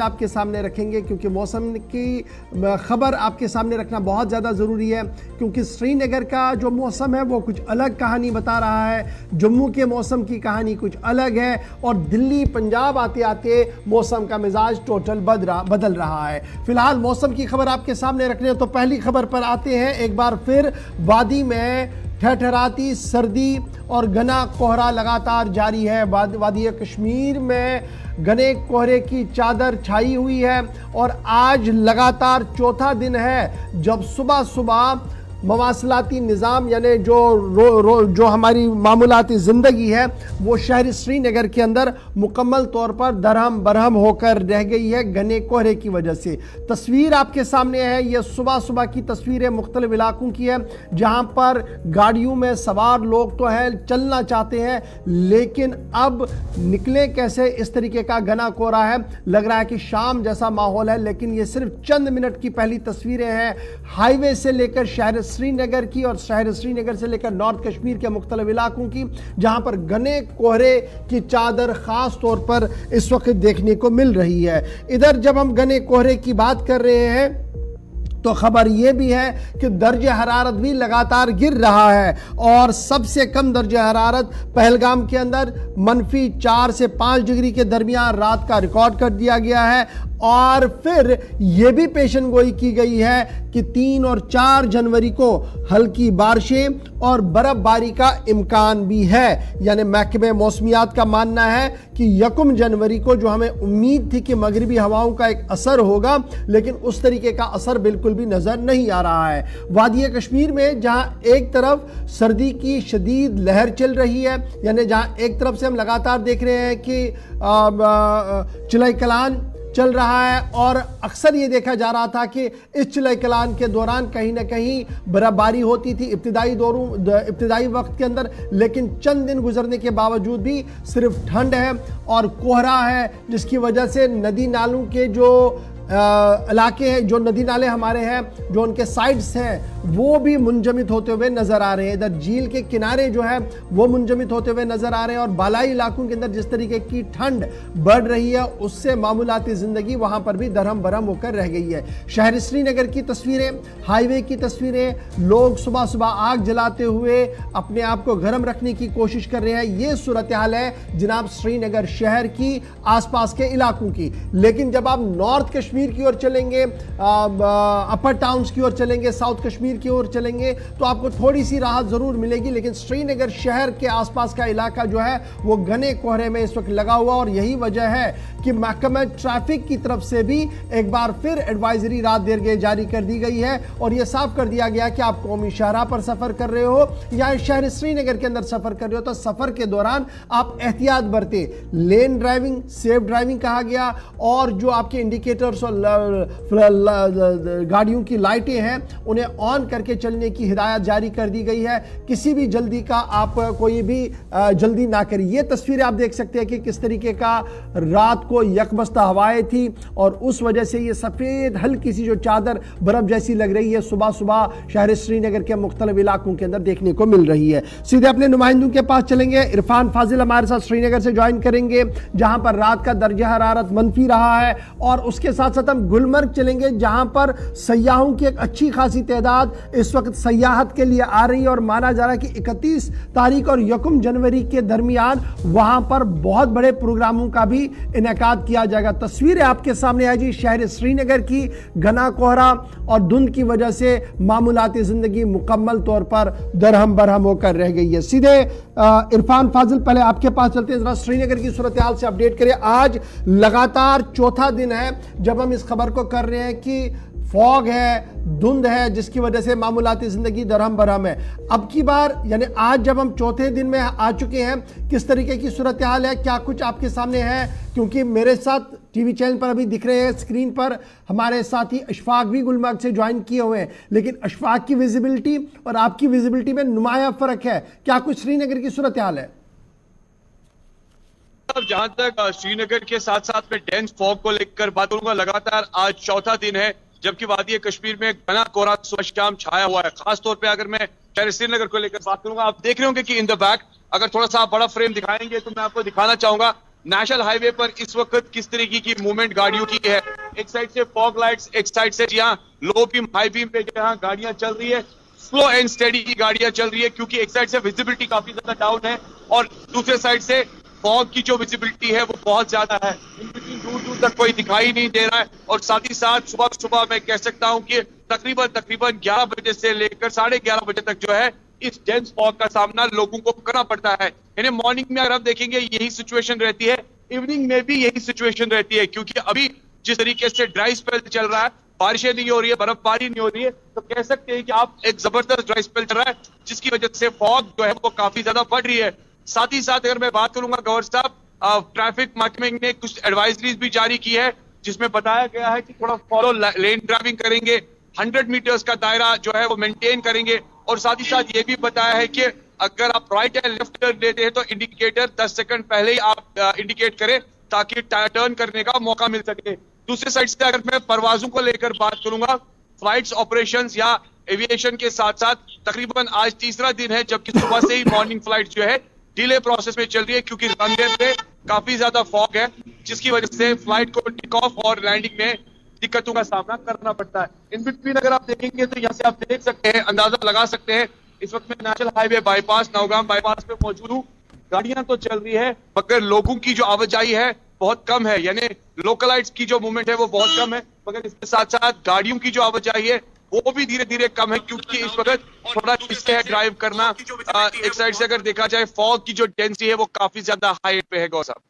आपके सामने रखेंगे क्योंकि मौसम की खबर आपके सामने रखना बहुत ज़्यादा ज़रूरी है, क्योंकि श्रीनगर का जो मौसम है वो कुछ अलग कहानी बता रहा है, जम्मू के मौसम की कहानी कुछ अलग है और दिल्ली पंजाब आते आते मौसम का मिजाज टोटल बदल रहा है। फिलहाल मौसम की खबर आपके सामने रखने हैं तो पहली खबर पर आते हैं। एक बार फिर वादी में ठहठहाती सर्दी और घना कोहरा लगातार जारी है। वादी कश्मीर में घने कोहरे की चादर छाई हुई है और आज लगातार चौथा दिन है जब सुबह सुबह मवासलाती निज़ाम यानी जो हमारी मामूलाती ज़िंदगी है वो शहर श्रीनगर के अंदर मुकम्मल तौर पर दरहम बरहम होकर रह गई है घने कोहरे की वजह से। तस्वीर आपके सामने है, ये सुबह सुबह की तस्वीरें मुख्तलिफ इलाकों की है जहां पर गाड़ियों में सवार लोग तो हैं, चलना चाहते हैं, लेकिन अब निकले कैसे, इस तरीके का घना कोहरा है। लग रहा है कि शाम जैसा माहौल है, लेकिन ये सिर्फ चंद मिनट की पहली तस्वीरें हैं हाईवे से लेकर शहर श्रीनगर की और शहर श्रीनगर से लेकर नॉर्थ कश्मीर के मुख्तलिफ इलाकों की, जहां पर घने कोहरे की चादर खास तौर पर इस वक्त देखने को मिल रही है। इधर जब हम घने कोहरे की बात कर रहे हैं तो खबर यह भी है कि दर्जे हरारत भी लगातार गिर रहा है और सबसे कम दर्जे हरारत पहलगाम के अंदर -4 से 5 डिग्री के दरमियान रात का रिकॉर्ड कर दिया गया है। और फिर यह भी पेशन गोई की गई है कि 3 और 4 जनवरी को हल्की बारिशें और बर्फबारी का इम्कान भी है। यानी महकमे मौसमियात का मानना है कि 1 जनवरी को जो हमें उम्मीद थी कि मगरिबी हवाओं का एक असर होगा, लेकिन उस तरीके का असर बिल्कुल भी नजर नहीं आ रहा है। वादी कश्मीर में जहां एक तरफ सर्दी की शदीद लहर चल रही है, यानी जहां एक तरफ से हम लगातार देख रहे हैं कि चिलाई कलान चल रहा है और अक्सर ये देखा जा रहा था कि इस चिलाई कलान के दौरान कहीं ना कहीं बर्फबारी होती थी इब्तिदाई वक्त के अंदर, लेकिन चंद दिन गुजरने के बावजूद भी सिर्फ ठंड है और कोहरा है, जिसकी वजह से नदी नालों के जो इलाके हैं, जो नदी नाले हमारे हैं, जो उनके साइड्स हैं, वो भी मुंजमिद होते हुए नजर आ रहे हैं। इधर झील के किनारे जो है वो मुंजमिद होते हुए नजर आ रहे हैं और बालाई इलाकों के अंदर जिस तरीके की ठंड बढ़ रही है उससे मामूलाती जिंदगी वहां पर भी दरहम बरहम होकर रह गई है। शहर श्रीनगर की तस्वीरें, हाईवे की तस्वीरें, लोग सुबह सुबह आग जलाते हुए अपने आप को गर्म रखने की कोशिश कर रहे हैं। ये सूरत हाल है जनाब श्रीनगर शहर की, आसपास के इलाकों की। लेकिन जब आप नॉर्थ कश्मीर की ओर चलेंगे, अपर टाउन्स की ओर चलेंगे, साउथ कश्मीर की ओर चलेंगे तो आपको थोड़ी सी राहत जरूर मिलेगी, लेकिन श्रीनगर शहर के आसपास का इलाका जो है वो घने कोहरे में इस वक्त लगा हुआ और यही वजह है कि महकमा ट्रैफिक की तरफ से भी एक बार फिर एडवाइजरी रात देर जारी कर दी गई है और यह साफ कर दिया गया कि आप कौमी शाहराह पर सफर कर रहे हो या शहर श्रीनगर के अंदर सफर कर रहे हो तो सफर के दौरान आप एहतियात बरते। लेन ड्राइविंग, सेफ ड्राइविंग कहा गया और जो आपके इंडिकेटर्स गाड़ियों की लाइटें हैं उन्हें ऑन करके चलने की हिदायत जारी कर दी गई है। किसी भी जल्दी का आप कोई भी जल्दी ना करिए। ये तस्वीरें आप देख सकते हैं कि किस तरीके का रात को यकबस्ता हवाएं थी और उस वजह से ये सफेद हल्की सी जो चादर बर्फ जैसी लग रही है सुबह सुबह शहर श्रीनगर के मुख्तलिफ इलाकों के अंदर देखने को मिल रही है। सीधे अपने नुमाइंदों के पास चलेंगे। इरफान फाजिल हमारे साथ श्रीनगर से ज्वाइन करेंगे जहां पर रात का दर्जा हरारत -, रहा है और उसके साथ साथ हम गुलमर्ग चलेंगे जहां पर सयाहों की एक अच्छी खासी तादाद इस वक्त सयाहत के लिए आ रही है और माना जा रहा है कि 31 तारीख और 1 जनवरी के दरमियान वहां पर बहुत बड़े प्रोग्रामों का भी इनेकाद किया जाएगा। तस्वीरें आपके सामने है जी शहर श्रीनगर की, घना कोहरा और धुंध की वजह से मामूलाती जिंदगी मुकम्मल तौर पर दरहम बरहम होकर रह गई है। सीधे इरफान फाजिल पहले आपके पास चलते हैं, जरा श्रीनगर की सूरत हाल से अपडेट करें। आज लगातार चौथा दिन है जब हम इस खबर को कर रहे हैं कि फॉग है, धुंध है, जिसकी वजह से मामूलाती जिंदगी दरहम बरहम है। अब की बार यानी आज जब हम चौथे दिन में आ चुके हैं, किस तरीके की सूरत हाल है, क्या कुछ आपके सामने है? क्योंकि मेरे साथ टीवी चैनल पर अभी दिख रहे हैं स्क्रीन पर हमारे साथी अशफाक भी गुलमर्ग से ज्वाइन किए हुए हैं, लेकिन अशफाक की विजिबिलिटी और आपकी विजिबिलिटी में नुमाया फर्क है। क्या कुछ श्रीनगर की सूरत हाल है? जहां तक श्रीनगर के साथ साथ में डेंस फॉग को लेकर बात करूंगा, लगातार आज चौथा दिन है जबकि वादी कश्मीर में घना कोहरा सुबह शाम छाया हुआ है। खासतौर पे अगर मैं शहर श्रीनगर को लेकर बात करूंगा, आप देख रहे होंगे कि इन द बैक अगर थोड़ा सा बड़ा फ्रेम दिखाएंगे तो मैं आपको दिखाना चाहूंगा नेशनल हाईवे पर इस वक्त किस तरीके की मूवमेंट गाड़ियों की है। एक साइड से फॉग लाइट्स, एक साइड से यहाँ लो बीम हाई बीम पे जहाँ गाड़ियां चल रही है, स्लो एंड स्टेडी की गाड़ियां चल रही है, क्योंकि एक साइड से विजिबिलिटी काफी ज्यादा डाउन है और दूसरे साइड से फॉग की जो विजिबिलिटी है वो बहुत ज्यादा है। इन बिटवीन दूर दूर तक कोई दिखाई नहीं दे रहा है और साथ ही साथ सुबह सुबह मैं कह सकता हूं कि तकरीबन 11 बजे से लेकर 11:30 बजे तक जो है इस डेंस फॉग का सामना लोगों को करना पड़ता है। यानी मॉर्निंग में अगर आप देखेंगे यही सिचुएशन रहती है, इवनिंग में भी यही सिचुएशन रहती है, क्योंकि अभी जिस तरीके से ड्राई स्पेल चल रहा है, बारिशें नहीं हो रही है, बर्फबारी नहीं हो रही है, तो कह सकते हैं कि आप एक जबरदस्त ड्राई स्पेल चल रहा है, जिसकी वजह से फॉग जो है वो काफी ज्यादा बढ़ रही है। साथ ही साथ अगर मैं बात करूंगा गवर्नर साहब, ट्रैफिक महकमे ने कुछ एडवाइजरीज भी जारी की है, जिसमें बताया गया है कि थोड़ा फॉलो लेन ड्राइविंग करेंगे, 100 मीटर्स का दायरा जो है वो मेंटेन करेंगे और साथ ही साथ ये भी बताया है कि अगर आप राइट एंड लेफ्ट टर्न लेते हैं तो इंडिकेटर 10 सेकंड पहले ही आप इंडिकेट करें ताकि टर्न करने का मौका मिल सके। दूसरे साइड से अगर मैं परवाजों को लेकर बात करूंगा, फ्लाइट्स ऑपरेशंस या एविएशन के साथ साथ तकरीबन आज तीसरा दिन है जबकि सुबह से ही मॉर्निंग फ्लाइट जो है डिले प्रोसेस में चल रही है, क्योंकि रनवे पे काफी ज्यादा फॉग है, जिसकी वजह से फ्लाइट को टेक ऑफ और लैंडिंग में दिक्कतों का सामना करना पड़ता है। इन बिटवीन अगर आप देखेंगे तो यहाँ से आप देख सकते हैं, अंदाजा लगा सकते हैं, इस वक्त मैं national highway bypass Naugam bypass पे मौजूद हूँ। गाड़ियां तो चल रही है मगर लोगों की जो आवाजाही है बहुत कम है, यानी लोकलाइट्स की जो मूवमेंट है वो बहुत कम है, मगर इसके साथ साथ गाड़ियों की जो आवाजाही है वो भी धीरे धीरे कम है, क्योंकि इस वक्त थोड़ा रिस्क है ड्राइव करना। एक साइड से अगर देखा जाए फॉग की जो डेंसिटी है वो काफी ज्यादा हाई पे है। गौ साहब